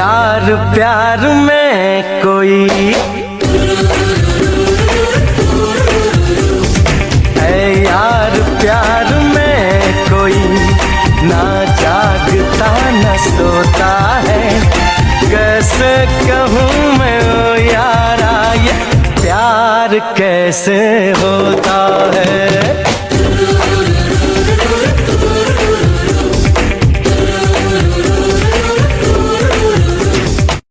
यार प्यार में कोई, ऐ यार प्यार में कोई ना जागता न सोता है। कैसे कहूँ मैं ओ यारा ये प्यार कैसे होता है।